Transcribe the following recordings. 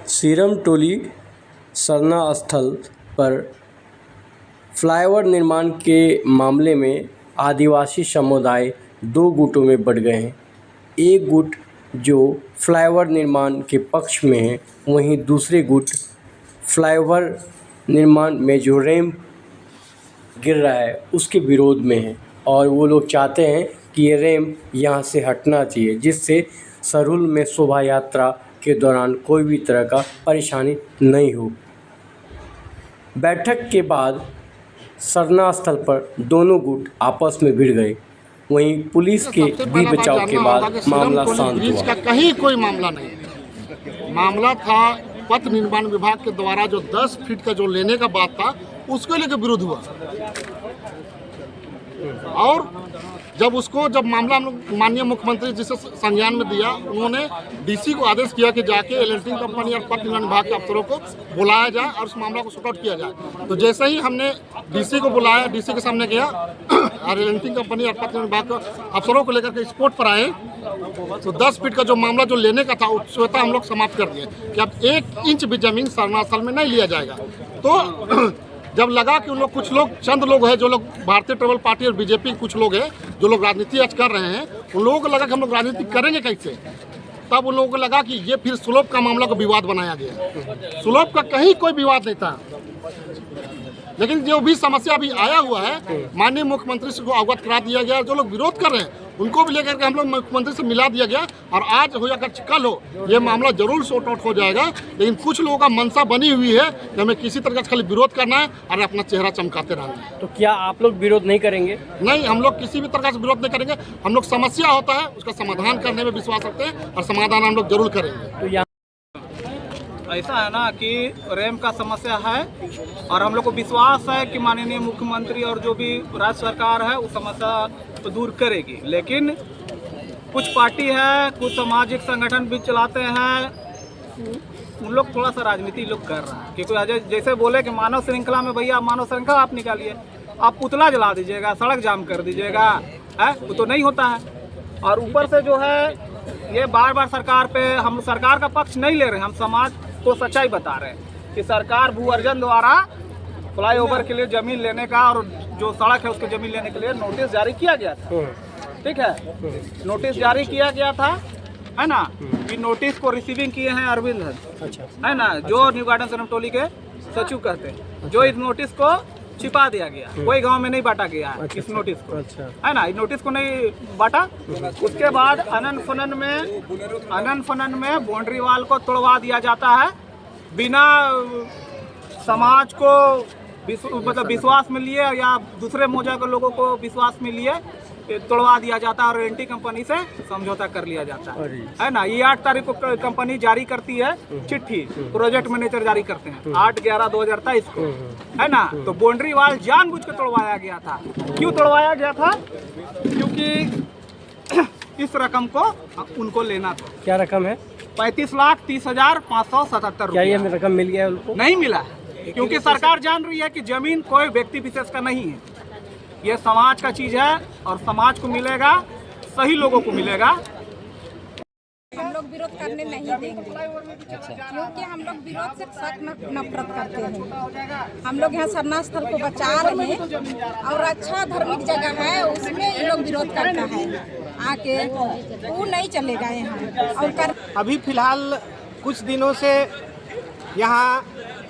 Serum टोली सरना स्थल पर flyover निर्माण के मामले में आदिवासी समुदाय दो गुटों में बढ़ गए हैं। एक गुट जो फ्लाईओवर निर्माण के पक्ष में है, वहीं दूसरे गुट फ्लाईओवर निर्माण में जो रैंप गिर रहा है उसके विरोध में है और वो लोग चाहते हैं कि ये रैंप यहाँ से हटना चाहिए, जिससे सरूल में शोभा यात्रा के दौरान कोई भी तरह का परेशानी नहीं हो। बैठक के बाद सरना स्थल पर दोनों गुट आपस में भिड़ गए। वहीं पुलिस के भी बचाव के बाद मामला शांत हुआ। का कहीं कोई मामला नहीं, मामला था पथ निर्माण विभाग के द्वारा जो 10 फीट का जो लेने का बात था उसको लेकर विरोध हुआ। और जब मामला हम लोग माननीय मुख्यमंत्री जिसे संज्ञान में दिया, उन्होंने डीसी को आदेश किया कि जाके एल&टी कंपनी और पथ निर्माण विभाग के अफसरों को बुलाया जाए और उस मामला को सॉर्ट आउट किया जाए। तो जैसे ही हमने डीसी को बुलाया, डीसी के सामने गया और एल&टी कंपनी और पथ निर्माण विभाग के अफसरों को लेकर के स्पॉट पर आए, तो 10 फीट का जो मामला जो लेने का था स्वतः हम लोग समाप्त कर दिए कि अब 1 इंच भी जमीन सरना स्थल में नहीं लिया जाएगा। तो जब लगा कि उन लोग कुछ लोग चंद लोग हैं जो लोग भारतीय ट्राइबल पार्टी और बीजेपी कुछ लोग हैं जो लोग राजनीति आज कर रहे हैं, उन लोगों को लगा कि हम लोग राजनीति करेंगे कैसे, तब उन लोगों को लगा कि ये फिर सुलभ का मामला को विवाद बनाया गया। सुलभ का कहीं कोई विवाद नहीं था, लेकिन जो भी समस्या अभी आया हुआ है माननीय मुख्यमंत्री से को अवगत करा दिया गया। जो लोग विरोध कर रहे हैं उनको भी लेकर के हम लोग मुख्यमंत्री से मिला दिया गया और आज हो या कल हो ये मामला जरूर सॉर्ट आउट हो जाएगा। लेकिन कुछ लोगों का मनसा बनी हुई है कि हमें किसी तरह का खाली विरोध करना है और अपना चेहरा चमकाते रहना है। तो क्या आप लोग विरोध नहीं करेंगे? नहीं, हम लोग किसी भी तरह से विरोध नहीं करेंगे। हम लोग समस्या होता है उसका समाधान करने में विश्वास रखते हैं और समाधान हम लोग जरूर करेंगे। तो ऐसा है ना कि रैंप का समस्या है और हम लोग को विश्वास है कि माननीय मुख्यमंत्री और जो भी राज्य सरकार है उस समस्या को दूर करेगी। लेकिन कुछ पार्टी है, कुछ सामाजिक संगठन भी चलाते हैं, उन लोग थोड़ा सा राजनीति लोग कर रहे हैं। क्योंकि जैसे बोले कि मानव श्रृंखला में, भैया मानव श्रृंखला आप निकालिए, आप पुतला जला दीजिएगा, सड़क जाम कर दीजिएगा, है वो तो नहीं होता है। और ऊपर से जो है ये बार बार सरकार पे, हम सरकार का पक्ष नहीं ले रहे, हम समाज को सच्चाई बता रहे हैं कि सरकार भू अर्जन द्वारा फ्लाईओवर के लिए जमीन लेने का और जो सड़क है उसकी जमीन लेने के लिए नोटिस जारी किया गया था। ठीक है, नोटिस जारी किया गया था, है ना। कि नोटिस को रिसीविंग किए हैं अरविंद, है ना, जो न्यू गार्डन सरना टोली के सचिव कहते हैं। जो इस नोटिस को छिपा दिया गया, कोई गांव में नहीं बांटा गया है इस नोटिस को, है ना, इस नोटिस को नहीं बांटा। उसके बाद अनन फनन में बाउंड्री वाल को तोड़वा दिया जाता है, बिना समाज को मतलब विश्वास में लिए या दूसरे मोजा के लोगों को विश्वास में लिए तोड़वा दिया जाता है और एल&टी कंपनी से समझौता कर लिया जाता है ना। ये 8 तारीख को कंपनी जारी करती है चिट्ठी, प्रोजेक्ट मैनेजर जारी करते हैं 8/11/2023 को, है ना। तो बाउंड्री वाल जानबूझ के तोड़वाया गया था। क्यों तोड़वाया गया था? क्योंकि इस रकम को उनको लेना था। क्या रकम है? 35,30,577 क्या ये रकम मिल गया है उनको? नहीं मिला, क्योंकि सरकार जान रही है कि जमीन कोई व्यक्ति विशेष का नहीं है, ये समाज का चीज है और समाज को मिलेगा, सही लोगों को मिलेगा। हम लोग विरोध करने नहीं देंगे, क्योंकि हम लोग विरोध से सख्त नफरत करते हैं। हम लोग यहाँ सरना स्थल को बचा रहे हैं और अच्छा धार्मिक जगह है, उसमें ये लोग विरोध करता है आके, वो नहीं चलेगा यहाँ। और अभी फिलहाल कुछ दिनों से यहाँ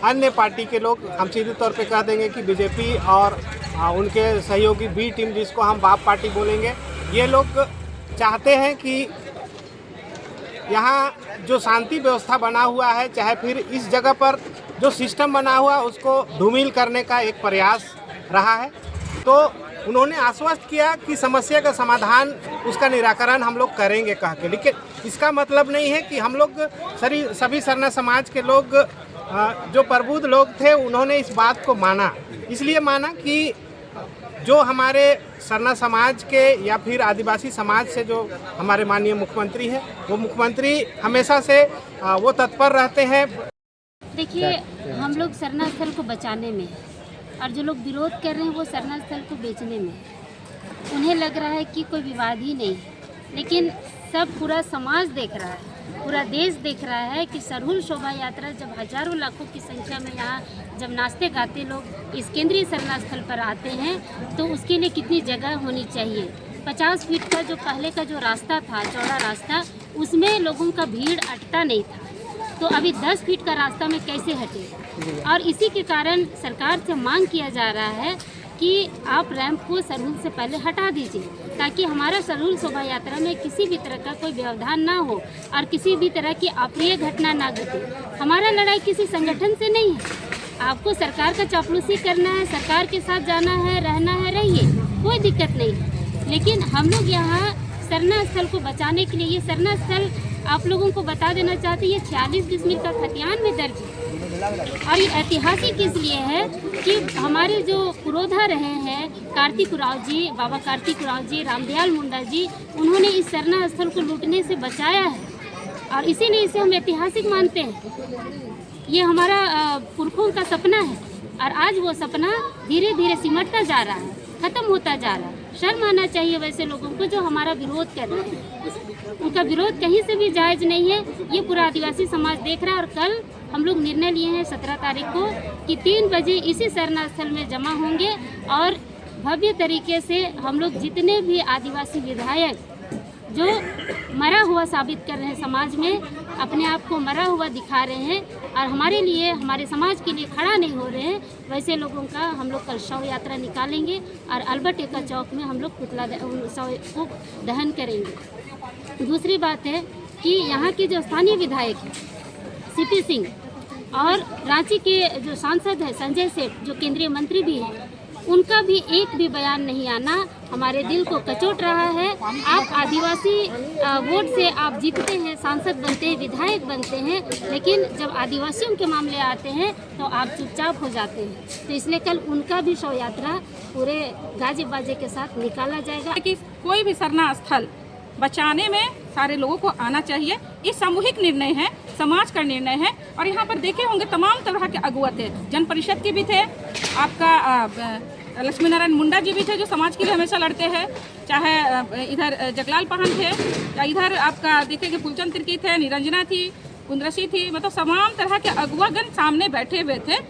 अन्य पार्टी के लोग, हम सीधे तौर पे कह देंगे कि बीजेपी और उनके सहयोगी बी टीम, जिसको हम बाप पार्टी बोलेंगे, ये लोग चाहते हैं कि यहाँ जो शांति व्यवस्था बना हुआ है, चाहे फिर इस जगह पर जो सिस्टम बना हुआ उसको धूमिल करने का एक प्रयास रहा है। तो उन्होंने आश्वस्त किया कि समस्या का समाधान, उसका निराकरण हम लोग करेंगे कह के। लेकिन इसका मतलब नहीं है कि हम लोग सभी सरना समाज के लोग, जो प्रबुद्ध लोग थे, उन्होंने इस बात को माना। इसलिए माना कि जो हमारे सरना समाज के या फिर आदिवासी समाज से जो हमारे माननीय मुख्यमंत्री हैं, वो मुख्यमंत्री हमेशा से वो तत्पर रहते हैं। देखिए, हम लोग सरना स्थल को बचाने में और जो लोग विरोध कर रहे हैं वो सरना स्थल को बेचने में। उन्हें लग रहा है कि कोई विवाद ही नहीं, लेकिन सब पूरा समाज देख रहा है पूरा देश देख रहा है कि सरहुल शोभा यात्रा जब हजारों लाखों की संख्या में यहाँ जब नाचते गाते लोग इस केंद्रीय सरना स्थल पर आते हैं तो उसके लिए कितनी जगह होनी चाहिए। 50 फीट का जो पहले का जो रास्ता था, चौड़ा रास्ता, उसमें लोगों का भीड़ अटता नहीं था, तो अभी 10 फीट का रास्ता में कैसे हटे। और इसी के कारण सरकार से मांग किया जा रहा है कि आप रैंप को सरहुल से पहले हटा दीजिए, ताकि हमारा सरहुल शोभा यात्रा में किसी भी तरह का कोई व्यवधान ना हो और किसी भी तरह की अप्रिय घटना ना घटे। हमारा लड़ाई किसी संगठन से नहीं है। आपको सरकार का चापलूसी करना है, सरकार के साथ जाना है, रहना है, रहिए, कोई दिक्कत नहीं है। लेकिन हम लोग यहाँ सरना स्थल को बचाने के लिए, ये सरना स्थल आप लोगों को बता देना चाहते हैं, ये 46 डिसमिल का खतियान में दर्ज है। और ये ऐतिहासिक इसलिए है कि हमारे जो पुरोधा रहे हैं कार्तिक उरांव जी, बाबा कार्तिक उरांव जी, रामदयाल मुंडा जी, उन्होंने इस सरना स्थल को लूटने से बचाया है और इसीलिए इसे हम ऐतिहासिक मानते हैं। ये हमारा पुरखों का सपना है और आज वो सपना धीरे धीरे सिमटता जा रहा है, खत्म होता जा रहा है। शर्म आना चाहिए वैसे लोगों को जो हमारा विरोध कर रहे हैं। उनका विरोध कहीं से भी जायज़ नहीं है, ये पूरा आदिवासी समाज देख रहा है। और कल हम लोग निर्णय लिए हैं 17 तारीख को कि 3 बजे इसी सरना स्थल में जमा होंगे और भव्य तरीके से हम लोग जितने भी आदिवासी विधायक जो मरा हुआ साबित कर रहे हैं, समाज में अपने आप को मरा हुआ दिखा रहे हैं और हमारे लिए, हमारे समाज के लिए खड़ा नहीं हो रहे हैं, वैसे लोगों का हम लोग कल शव यात्रा निकालेंगे और अल्बर्ट एक्का चौक में हम लोग पुतला शव को दहन करेंगे। दूसरी बात है कि यहाँ के जो स्थानीय विधायक हैं सीपी सिंह और रांची के जो सांसद हैं संजय सेठ, जो केंद्रीय मंत्री भी हैं, उनका भी एक भी बयान नहीं आना हमारे दिल को कचोट रहा है। आप आदिवासी वोट से आप जीतते हैं, सांसद बनते हैं, विधायक बनते हैं, लेकिन जब आदिवासियों के मामले आते हैं तो आप चुपचाप हो जाते हैं। तो इसलिए कल उनका भी शव यात्रा पूरे गाजे बाजे के साथ निकाला जाएगा। कि कोई भी सरना स्थल बचाने में सारे लोगों को आना चाहिए। ये सामूहिक निर्णय है, समाज का निर्णय है। और यहाँ पर देखे होंगे तमाम तरह के अगुआ थे, जन परिषद के भी थे, आपका लक्ष्मी नारायण मुंडा जी भी थे जो समाज के लिए हमेशा लड़ते हैं, चाहे इधर जगलाल पहन थे या इधर आपका देखेंगे फूलचंद तिर्की थे, निरंजना थी, कुंद्रसी थी, मतलब तमाम तरह के अगुआगण सामने बैठे हुए थे।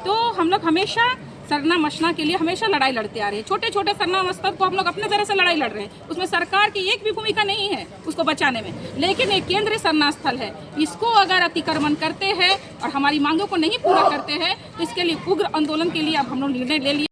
तो हम लोग हमेशा सरना मशना के लिए हमेशा लड़ाई लड़ते आ रहे हैं। छोटे छोटे सरना मस्तर को हम लोग अपने तरह से लड़ाई लड़ रहे हैं, उसमें सरकार की एक भी भूमिका नहीं है उसको बचाने में। लेकिन एक केंद्रीय सरना स्थल है, इसको अगर अतिक्रमण करते हैं और हमारी मांगों को नहीं पूरा करते हैं तो इसके लिए उग्र आंदोलन के लिए अब हम लोग निर्णय ले लिया।